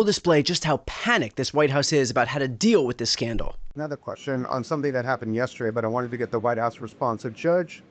display just how panicked this White House is about how to deal with this scandal. Another question on something that happened yesterday, but I wanted to get the White House response. A judge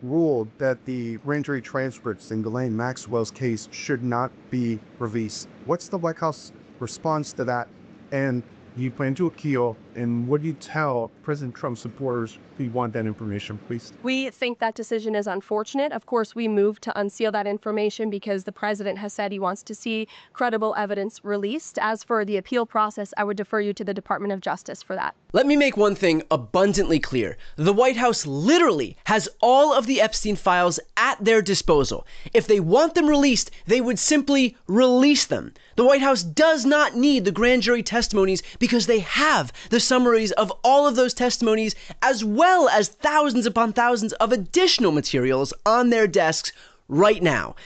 ruled that the grand jury transcripts in Ghislaine Maxwell's case should not be released. What's the White House response to that? And you plan to appeal, and what do you tell President Trump supporters who want that information, please? We think that decision is unfortunate. Of course, we moved to unseal that information because the president has said he wants to see credible evidence released. As for the appeal process, I would defer you to the Department of Justice for that. Let me make one thing abundantly clear. The White House literally has all of the Epstein files at their disposal. If they want them released, they would simply release them. The White House does not need the grand jury testimonies because they have the summaries of all of those testimonies, as well as thousands upon thousands of additional materials on their desks right now.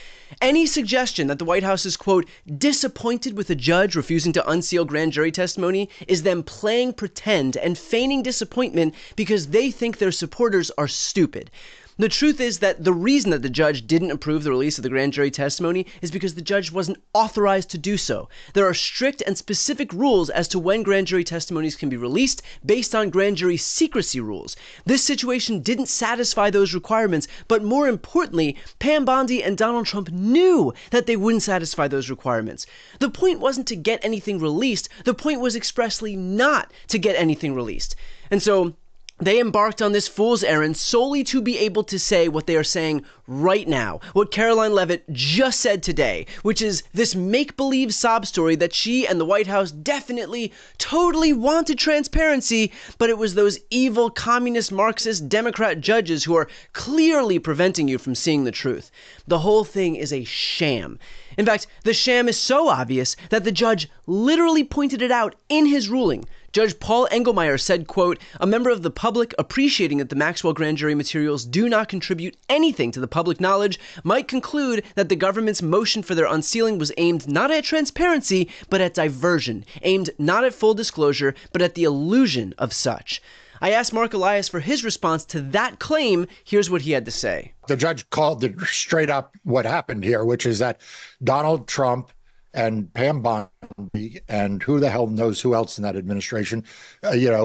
Any suggestion that the White House is, quote, disappointed with a judge refusing to unseal grand jury testimony is them playing pretend and feigning disappointment because they think their supporters are stupid. The truth is that the reason that the judge didn't approve the release of the grand jury testimony is because the judge wasn't authorized to do so. There are strict and specific rules as to when grand jury testimonies can be released based on grand jury secrecy rules. This situation didn't satisfy those requirements, but more importantly, Pam Bondi and Donald Trump knew that they wouldn't satisfy those requirements. The point wasn't to get anything released. The point was expressly not to get anything released. And so they embarked on this fool's errand solely to be able to say what they are saying right now, what Caroline Leavitt just said today, which is this make-believe sob story that she and the White House definitely, totally wanted transparency, but it was those evil communist Marxist Democrat judges who are clearly preventing you from seeing the truth. The whole thing is a sham. In fact, the sham is so obvious that the judge literally pointed it out in his ruling. Judge Paul Engelmeyer said, quote, a member of the public appreciating that the Maxwell grand jury materials do not contribute anything to the public knowledge might conclude that the government's motion for their unsealing was aimed not at transparency, but at diversion, aimed not at full disclosure, but at the illusion of such. I asked Mark Elias for his response to that claim. Here's what he had to say. The judge called it straight up what happened here, which is that Donald Trump and Pam Bondi and who the hell knows who else in that administration,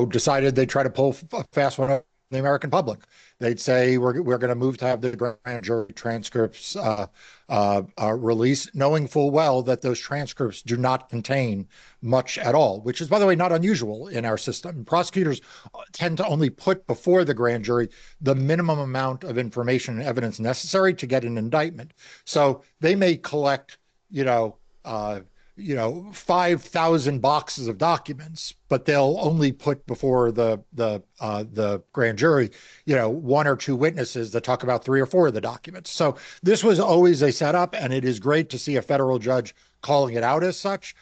decided they'd try to pull a fast one on the American public. They'd say, we're going to move to have the grand jury transcripts released, knowing full well that those transcripts do not contain much at all, which is, by the way, not unusual in our system. Prosecutors tend to only put before the grand jury the minimum amount of information and evidence necessary to get an indictment. So they may collect, 5,000 boxes of documents, but they'll only put before the grand jury, one or two witnesses that talk about 3 or 4 of the documents. So this was always a setup, and it is great to see a federal judge calling it out as such.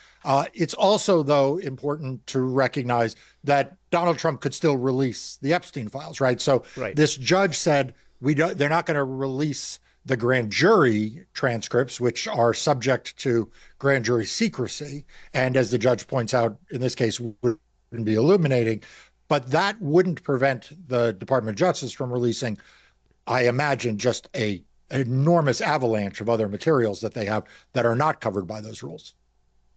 It's also, though, important to recognize that Donald Trump could still release the Epstein files, right? So This judge said they're not going to release the grand jury transcripts, which are subject to grand jury secrecy, and as the judge points out, in this case, wouldn't be illuminating, but that wouldn't prevent the Department of Justice from releasing, I imagine, just an enormous avalanche of other materials that they have that are not covered by those rules.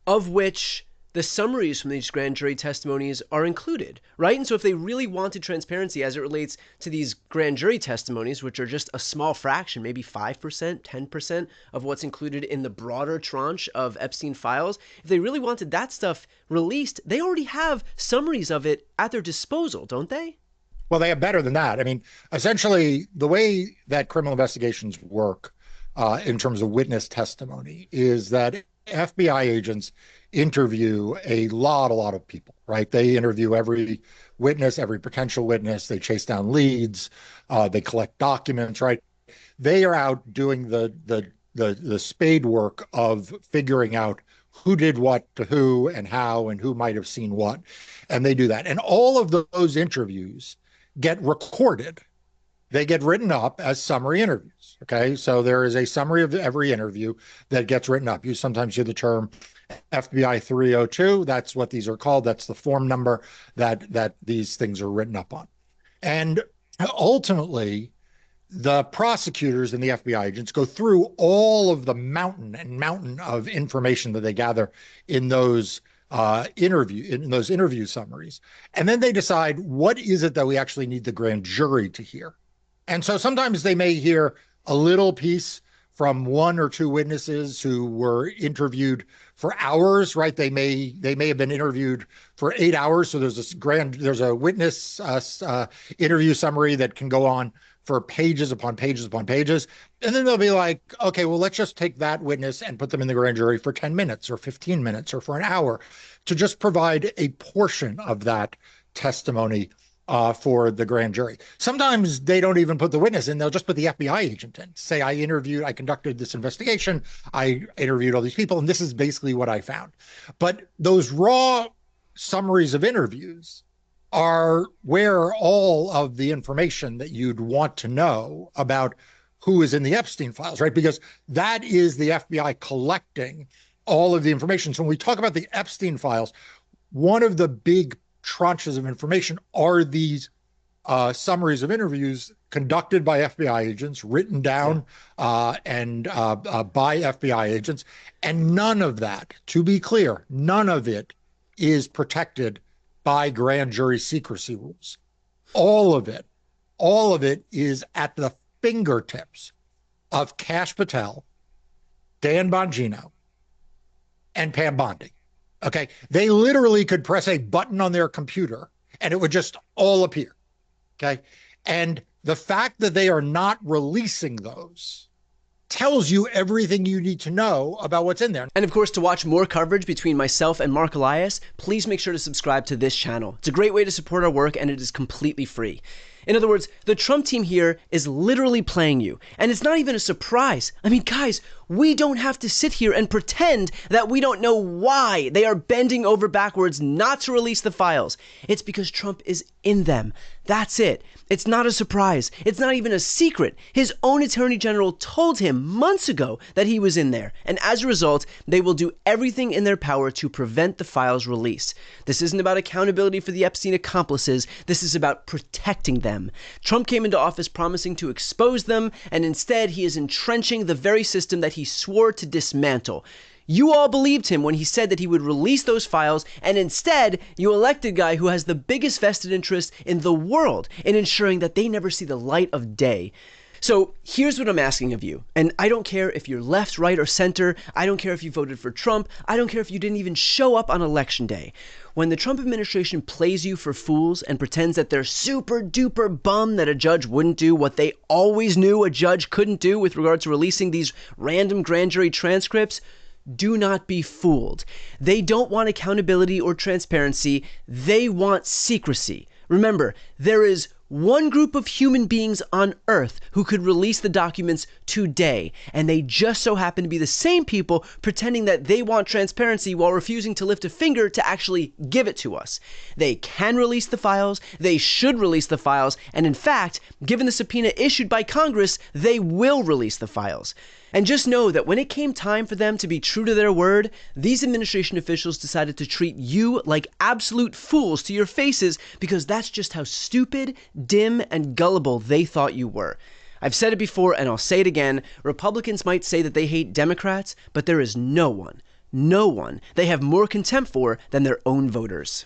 Of which the summaries from these grand jury testimonies are included, right? And so if they really wanted transparency as it relates to these grand jury testimonies, which are just a small fraction, maybe 5%, 10% of what's included in the broader tranche of Epstein files, if they really wanted that stuff released, they already have summaries of it at their disposal, don't they? Well, they have better than that. I mean, essentially, the way that criminal investigations work in terms of witness testimony is that FBI agents interview a lot of people, right? They interview every witness, every potential witness. They chase down leads. They collect documents, right? They are out doing the spade work of figuring out who did what to who and how and who might have seen what. And they do that. And all of those interviews get recorded. They get written up as summary interviews. Okay. So there is a summary of every interview that gets written up. You sometimes hear the term FBI 302. That's what these are called. That's the form number that these things are written up on. And ultimately, the prosecutors and the FBI agents go through all of the mountain of information that they gather in those interview summaries, and then they decide what is it that we actually need the grand jury to hear. And so sometimes they may hear a little piece from one or two witnesses who were interviewed for hours, right? They may have been interviewed for 8 hours. So there's a witness interview summary that can go on for pages upon pages upon pages. And then they'll be like, okay, well, let's just take that witness and put them in the grand jury for 10 minutes or 15 minutes or for an hour to just provide a portion of that testimony for the grand jury. Sometimes they don't even put the witness in. They'll just put the FBI agent in. Say, I conducted this investigation. I interviewed all these people, and this is basically what I found. But those raw summaries of interviews are where all of the information that you'd want to know about who is in the Epstein files, right? Because that is the FBI collecting all of the information. So when we talk about the Epstein files, one of the big tranches of information are these summaries of interviews conducted by FBI agents, written down by FBI agents. And none of that, to be clear, none of it is protected by grand jury secrecy rules. All of it is at the fingertips of Kash Patel, Dan Bongino, and Pam Bondi. Okay, they literally could press a button on their computer and it would just all appear. Okay, and the fact that they are not releasing those tells you everything you need to know about what's in there. And of course, to watch more coverage between myself and Mark Elias, please make sure to subscribe to this channel. It's a great way to support our work, and it is completely free. In other words, the Trump team here is literally playing you, and it's not even a surprise. I mean, guys, we don't have to sit here and pretend that we don't know why they are bending over backwards not to release the files. It's because Trump is in them. That's it. It's not a surprise. It's not even a secret. His own attorney general told him months ago that he was in there, and as a result, they will do everything in their power to prevent the files' release. This isn't about accountability for the Epstein accomplices. This is about protecting them. Trump came into office promising to expose them, and instead he is entrenching the very system that he swore to dismantle. You all believed him when he said that he would release those files, and instead, you elected a guy who has the biggest vested interest in the world in ensuring that they never see the light of day. So here's what I'm asking of you, and I don't care if you're left, right, or center. I don't care if you voted for Trump. I don't care if you didn't even show up on election day. When the Trump administration plays you for fools and pretends that they're super duper bummed that a judge wouldn't do what they always knew a judge couldn't do with regard to releasing these random grand jury transcripts, do not be fooled. They don't want accountability or transparency. They want secrecy. Remember, there is one group of human beings on Earth who could release the documents today, and they just so happen to be the same people pretending that they want transparency while refusing to lift a finger to actually give it to us. They can release the files, they should release the files, and in fact, given the subpoena issued by Congress, they will release the files. And just know that when it came time for them to be true to their word, these administration officials decided to treat you like absolute fools to your faces because that's just how stupid, dim, and gullible they thought you were. I've said it before and I'll say it again. Republicans might say that they hate Democrats, but there is no one they have more contempt for than their own voters.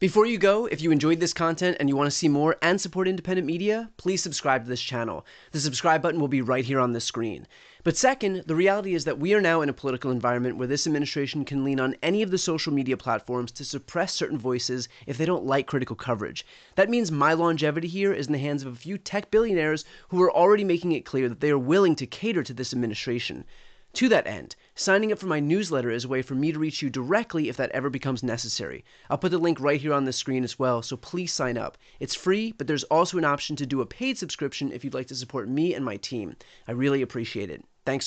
Before you go, if you enjoyed this content and you want to see more and support independent media, please subscribe to this channel. The subscribe button will be right here on the screen. But second, the reality is that we are now in a political environment where this administration can lean on any of the social media platforms to suppress certain voices if they don't like critical coverage. That means my longevity here is in the hands of a few tech billionaires who are already making it clear that they are willing to cater to this administration. To that end, signing up for my newsletter is a way for me to reach you directly if that ever becomes necessary. I'll put the link right here on the screen as well, so please sign up. It's free, but there's also an option to do a paid subscription if you'd like to support me and my team. I really appreciate it. Thanks so much.